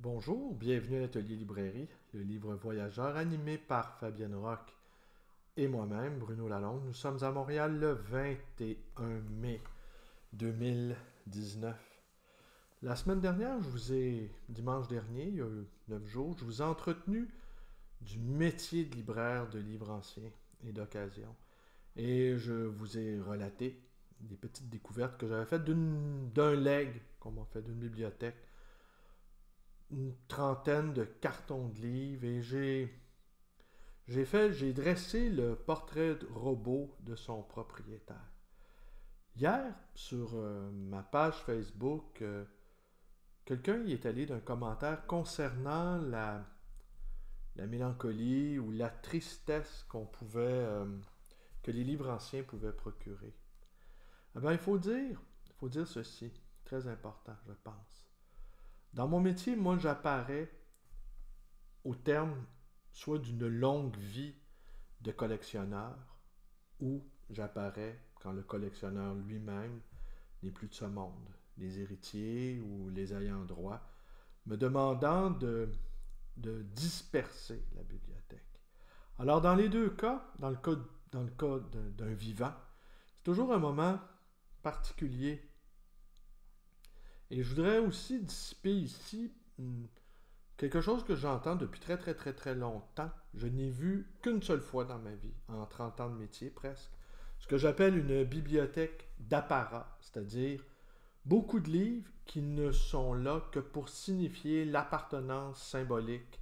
Bonjour, bienvenue à l'Atelier Librairie, le livre voyageur animé par Fabienne Roch et moi-même, Bruno Lalonde. Nous sommes à Montréal le 21 mai 2019. La semaine dernière, dimanche dernier, il y a eu 9 jours, je vous ai entretenu du métier de libraire de livres anciens et d'occasion. Et je vous ai relaté des petites découvertes que j'avais faites d'un legs qu'on m'a fait d'une bibliothèque, une trentaine de cartons de livres et j'ai dressé le portrait de robot de son propriétaire. Hier, sur ma page Facebook, quelqu'un y est allé d'un commentaire concernant la mélancolie ou la tristesse que les livres anciens pouvaient procurer. Eh bien, il faut dire ceci, très important, je pense. Dans mon métier, moi, j'apparais au terme soit d'une longue vie de collectionneur, ou j'apparais quand le collectionneur lui-même n'est plus de ce monde, les héritiers ou les ayants droit, me demandant de disperser la bibliothèque. Alors dans les deux cas, dans le cas d'un vivant, c'est toujours un moment particulier. Et je voudrais aussi dissiper ici quelque chose que j'entends depuis très très très très longtemps. Je n'ai vu qu'une seule fois dans ma vie, en 30 ans de métier presque, ce que j'appelle une bibliothèque d'apparat, c'est-à-dire beaucoup de livres qui ne sont là que pour signifier l'appartenance symbolique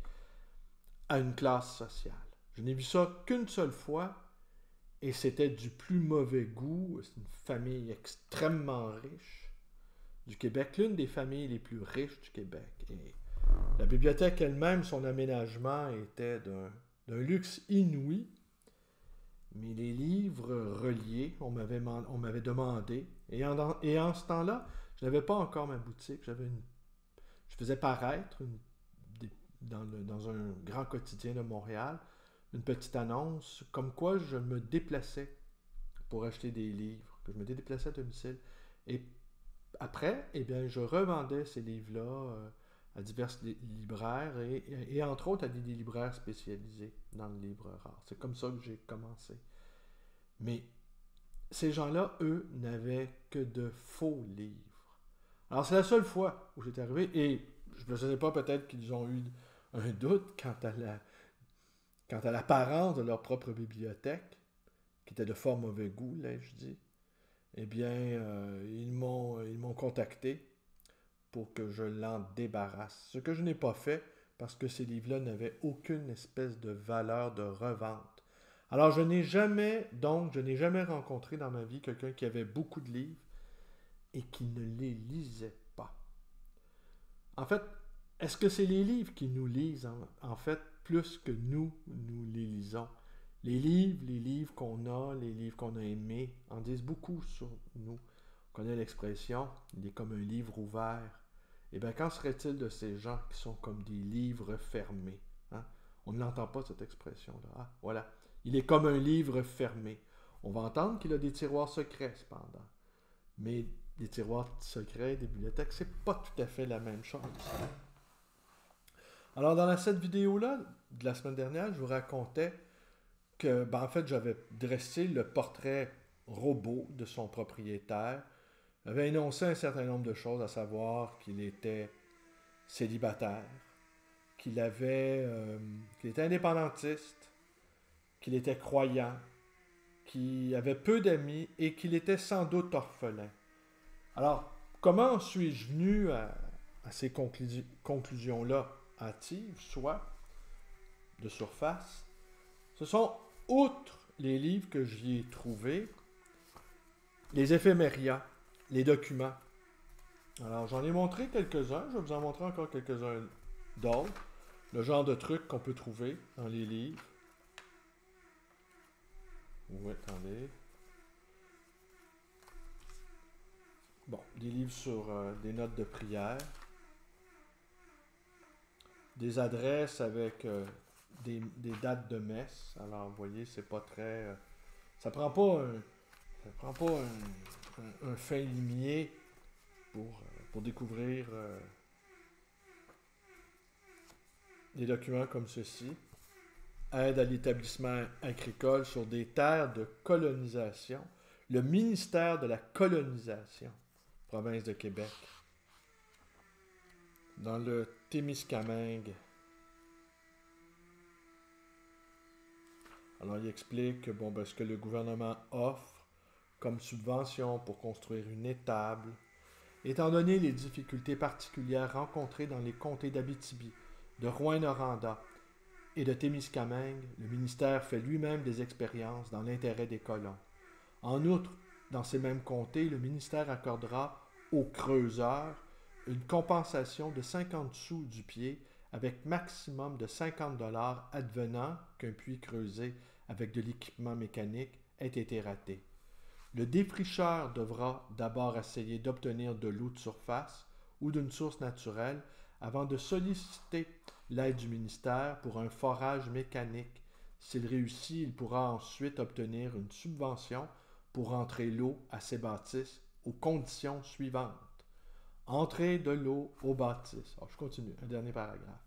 à une classe sociale. Je n'ai vu ça qu'une seule fois et c'était du plus mauvais goût. C'est une famille extrêmement riche du Québec, l'une des familles les plus riches du Québec. Et la bibliothèque elle-même, son aménagement était d'un luxe inouï, mais les livres reliés, on m'avait demandé, et en ce temps-là, je n'avais pas encore ma boutique, je faisais paraître dans un grand quotidien de Montréal une petite annonce comme quoi je me déplaçais pour acheter des livres, que je me déplaçais à domicile. Et après, eh bien, je revendais ces livres-là à divers libraires et entre autres à des libraires spécialisés dans le livre rare. C'est comme ça que j'ai commencé. Mais ces gens-là, eux, n'avaient que de faux livres. Alors c'est la seule fois où j'étais arrivé et je ne sais pas, peut-être qu'ils ont eu un doute quant à l'apparence de leur propre bibliothèque, qui était de fort mauvais goût, là, je dis. Eh bien, ils m'ont contacté pour que je l'en débarrasse. Ce que je n'ai pas fait parce que ces livres-là n'avaient aucune espèce de valeur de revente. Alors, je n'ai jamais rencontré dans ma vie quelqu'un qui avait beaucoup de livres et qui ne les lisait pas. En fait, est-ce que c'est les livres qui nous lisent, en fait, plus que nous les lisons? Les livres qu'on a, les livres qu'on a aimés, en disent beaucoup sur nous. On connaît l'expression, il est comme un livre ouvert. Eh bien, qu'en serait-il de ces gens qui sont comme des livres fermés? Hein? On ne l'entend pas, cette expression-là. Ah, voilà. Il est comme un livre fermé. On va entendre qu'il a des tiroirs secrets, cependant. Mais des tiroirs secrets des bibliothèques, c'est pas tout à fait la même chose. Alors, dans cette vidéo-là, de la semaine dernière, je vous racontais que, en fait, j'avais dressé le portrait robot de son propriétaire. J'avais énoncé un certain nombre de choses, à savoir qu'il était célibataire, qu'il était indépendantiste, qu'il était croyant, qu'il avait peu d'amis et qu'il était sans doute orphelin. Alors, comment suis-je venu à ces conclusions-là hâtives, soit de surface? Ce sont, outre les livres que j'y ai trouvés, les éphémérias, les documents. Alors, j'en ai montré quelques-uns, je vais vous en montrer encore quelques-uns d'autres. Le genre de trucs qu'on peut trouver dans les livres. Oui, attendez. Bon, des livres sur des notes de prière. Des adresses avec des dates de messe. Alors, vous voyez, c'est pas très... ça prend pas un fin limier pour découvrir des documents comme ceci. Aide à l'établissement agricole sur des terres de colonisation. Le ministère de la colonisation, province de Québec, dans le Témiscamingue. Alors, il explique que ce que le gouvernement offre comme subvention pour construire une étable, étant donné les difficultés particulières rencontrées dans les comtés d'Abitibi, de Rouyn-Noranda et de Témiscamingue, le ministère fait lui-même des expériences dans l'intérêt des colons. En outre, dans ces mêmes comtés, le ministère accordera aux creuseurs une compensation de 50 sous du pied avec maximum de 50 $ advenant qu'un puits creusé avec de l'équipement mécanique ait été raté. Le défricheur devra d'abord essayer d'obtenir de l'eau de surface ou d'une source naturelle avant de solliciter l'aide du ministère pour un forage mécanique. S'il réussit, il pourra ensuite obtenir une subvention pour entrer l'eau à ses bâtisses aux conditions suivantes. Entrée de l'eau aux bâtisses. Alors, je continue, un dernier paragraphe.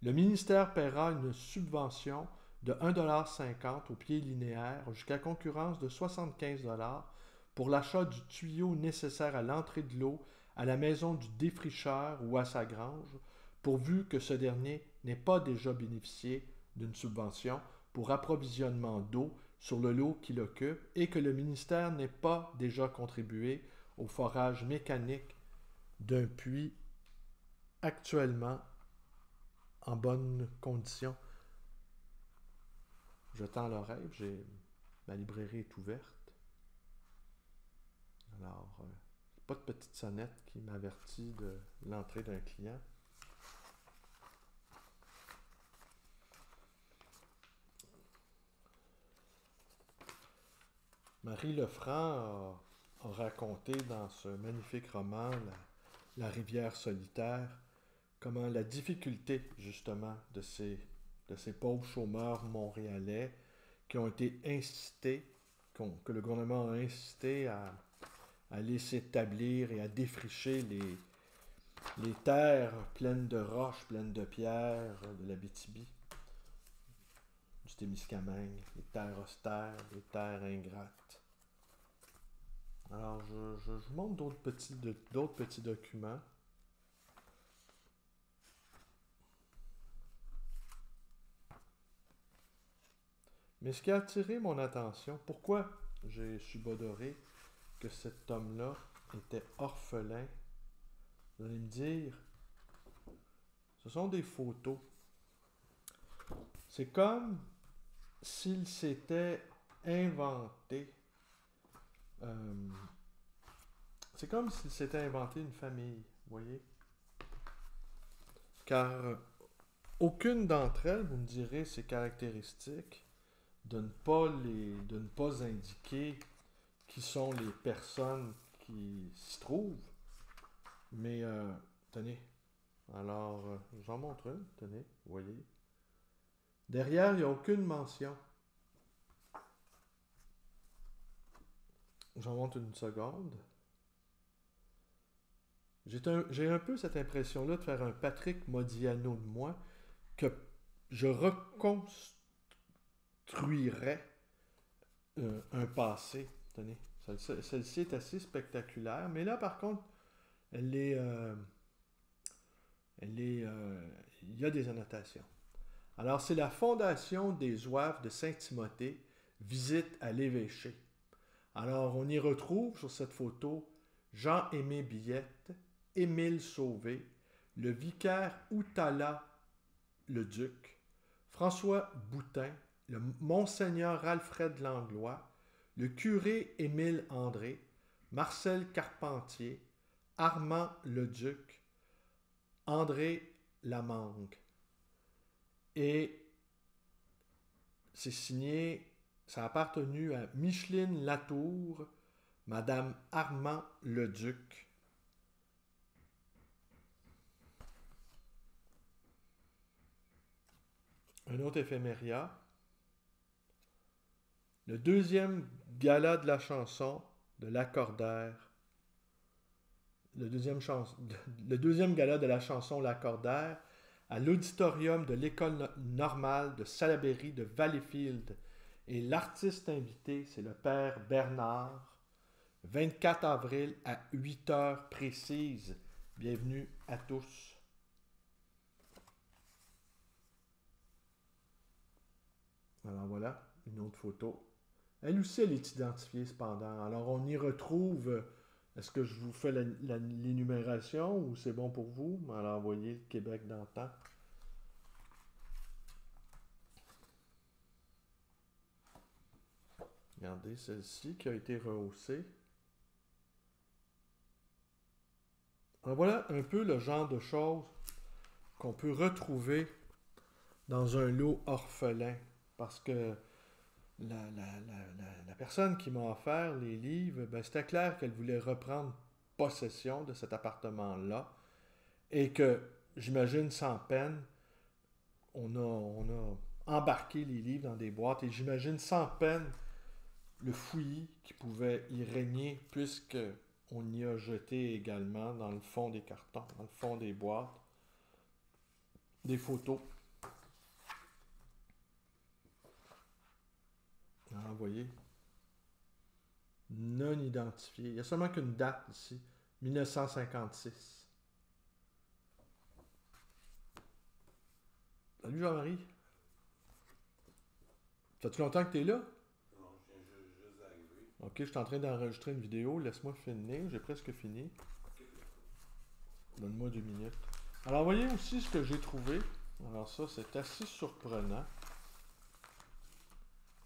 Le ministère paiera une subvention de 1,50 $ au pied linéaire jusqu'à concurrence de 75 $ pour l'achat du tuyau nécessaire à l'entrée de l'eau à la maison du défricheur ou à sa grange, pourvu que ce dernier n'ait pas déjà bénéficié d'une subvention pour approvisionnement d'eau sur le lot qu'il occupe et que le ministère n'ait pas déjà contribué au forage mécanique d'un puits actuellement en bonne condition. Je tends l'oreille, ma librairie est ouverte. Alors, pas de petite sonnette qui m'avertit de l'entrée d'un client. Marie Lefranc a raconté dans ce magnifique roman, La rivière solitaire, comment la difficulté, justement, de ces pauvres chômeurs montréalais qui ont été incités, que le gouvernement a incité à aller s'établir et à défricher les terres pleines de roches, pleines de pierres de l'Abitibi, du Témiscamingue, les terres austères, les terres ingrates. Alors, je vous montre d'autres petits documents. Mais ce qui a attiré mon attention, pourquoi j'ai subodoré que cet homme-là était orphelin, vous allez me dire, ce sont des photos. C'est comme s'il s'était inventé. C'est comme s'il s'était inventé une famille, vous voyez? Car aucune d'entre elles, vous me direz, ses caractéristiques de ne pas indiquer qui sont les personnes qui s'y trouvent. Mais, tenez, alors, j'en montre une, tenez, vous voyez. Derrière, il n'y a aucune mention. J'en montre une seconde. J'ai un peu cette impression-là de faire un Patrick Modiano de moi, que je reconstruirais un passé. Tenez, celle-ci est assez spectaculaire, mais là, par contre, il y a des annotations. Alors, c'est la Fondation des Ouaves de Saint-Timothée, visite à l'évêché. Alors, on y retrouve sur cette photo Jean-Aimé Billette, Émile Sauvé, le vicaire Outala le Duc, François Boutin, le Monseigneur Alfred Langlois, le curé Émile André, Marcel Carpentier, Armand le Duc, André Lamangue. Et c'est signé, ça a appartenu à Micheline Latour, Madame Armand le Duc. Un autre éphéméria. Le deuxième gala de la chanson de Lacordaire. Le deuxième gala de la chanson Lacordaire à l'auditorium de l'École normale de Salaberry de Valleyfield. Et l'artiste invité, c'est le père Bernard. 24 avril à 8 heures précises. Bienvenue à tous. Alors voilà, une autre photo. Elle aussi, elle est identifiée cependant. Alors on y retrouve... Est-ce que je vous fais l'énumération ou c'est bon pour vous? Alors voyez le Québec d'antan. Regardez celle-ci qui a été rehaussée. Alors voilà un peu le genre de choses qu'on peut retrouver dans un lot orphelin. Parce que la personne qui m'a offert les livres, ben, c'était clair qu'elle voulait reprendre possession de cet appartement-là et que, j'imagine sans peine, on a embarqué les livres dans des boîtes et j'imagine sans peine le fouillis qui pouvait y régner puisque on y a jeté également dans le fond des cartons, dans le fond des boîtes, des photos. Alors, vous voyez, non identifié. Il n'y a seulement qu'une date ici, 1956. Salut Jean-Marie. Ça fait longtemps que tu es là? Non, je viens juste d'arriver. Ok, je suis en train d'enregistrer une vidéo. Laisse-moi finir. J'ai presque fini. Donne-moi 2 minutes. Alors, voyez aussi ce que j'ai trouvé. Alors ça, c'est assez surprenant.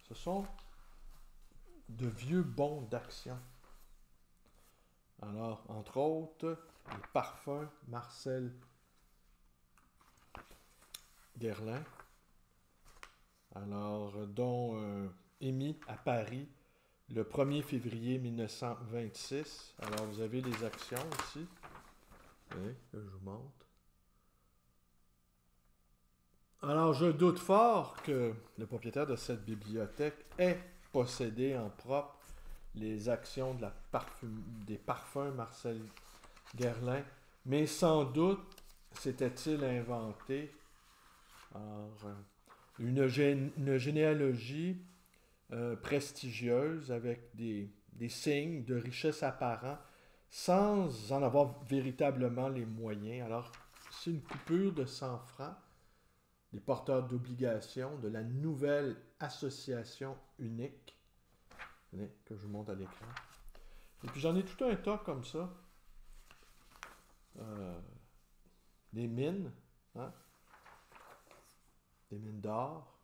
Ce sont de vieux bons d'action. Alors, entre autres, les parfums Marcel Guerlain. Alors, dont émis à Paris le 1er février 1926. Alors, vous avez les actions ici. Oui, je vous montre. Alors, je doute fort que le propriétaire de cette bibliothèque ait possédé en propre les actions de des parfums Marcel Guerlain, mais sans doute s'était-il inventé une généalogie prestigieuse avec des signes de richesse apparents sans en avoir véritablement les moyens. Alors, c'est une coupure de 100 francs. Les porteurs d'obligations de la nouvelle association unique. Tenez, que je vous montre à l'écran. Et puis j'en ai tout un tas comme ça. Des mines. Hein? Des mines d'or.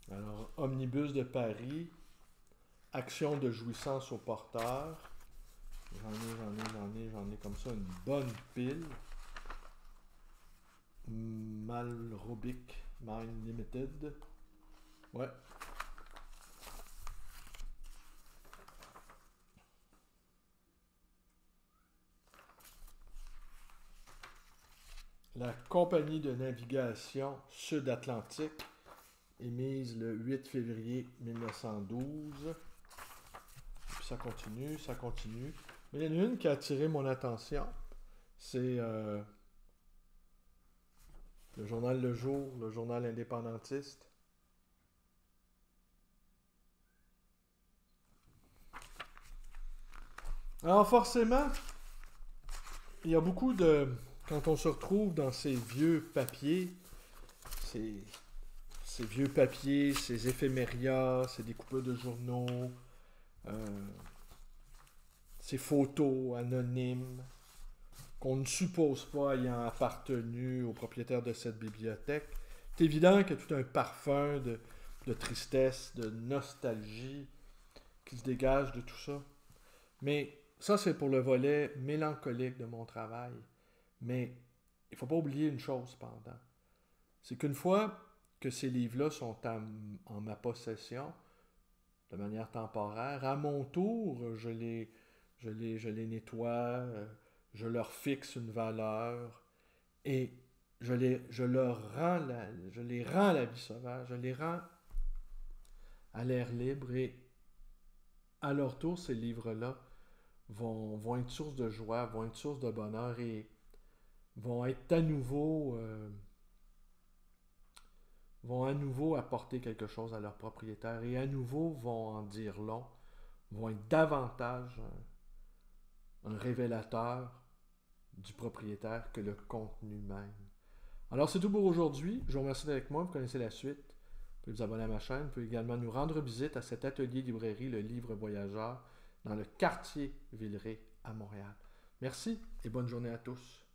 Alors, Omnibus de Paris. Action de jouissance au porteur. J'en ai comme ça une bonne pile. Malrobic Mine Limited. Ouais. La compagnie de navigation Sud-Atlantique, émise le 8 février 1912. Puis ça continue, ça continue. Mais il y en a une qui a attiré mon attention. C'est le journal Le Jour, le journal indépendantiste. Alors forcément, il y a beaucoup de... Quand on se retrouve dans ces vieux papiers, ces vieux papiers, ces éphémérias, ces découpeurs de journaux, ces photos anonymes qu'on ne suppose pas ayant appartenu au propriétaire de cette bibliothèque. C'est évident qu'il y a tout un parfum de tristesse, de nostalgie qui se dégage de tout ça. Mais ça, c'est pour le volet mélancolique de mon travail. Mais il ne faut pas oublier une chose, cependant. C'est qu'une fois que ces livres-là sont en ma possession, de manière temporaire, à mon tour, je les nettoie, je leur fixe une valeur et je les rends à la vie sauvage, je les rends à l'air libre et à leur tour, ces livres-là vont être source de joie, vont être source de bonheur et vont être vont à nouveau apporter quelque chose à leur propriétaire et à nouveau vont en dire long, vont être davantage un révélateur du propriétaire que le contenu même. Alors c'est tout pour aujourd'hui. Je vous remercie d'être avec moi. Vous connaissez la suite. Vous pouvez vous abonner à ma chaîne. Vous pouvez également nous rendre visite à cet atelier librairie, le Livre Voyageur, dans le quartier Villeray à Montréal. Merci et bonne journée à tous.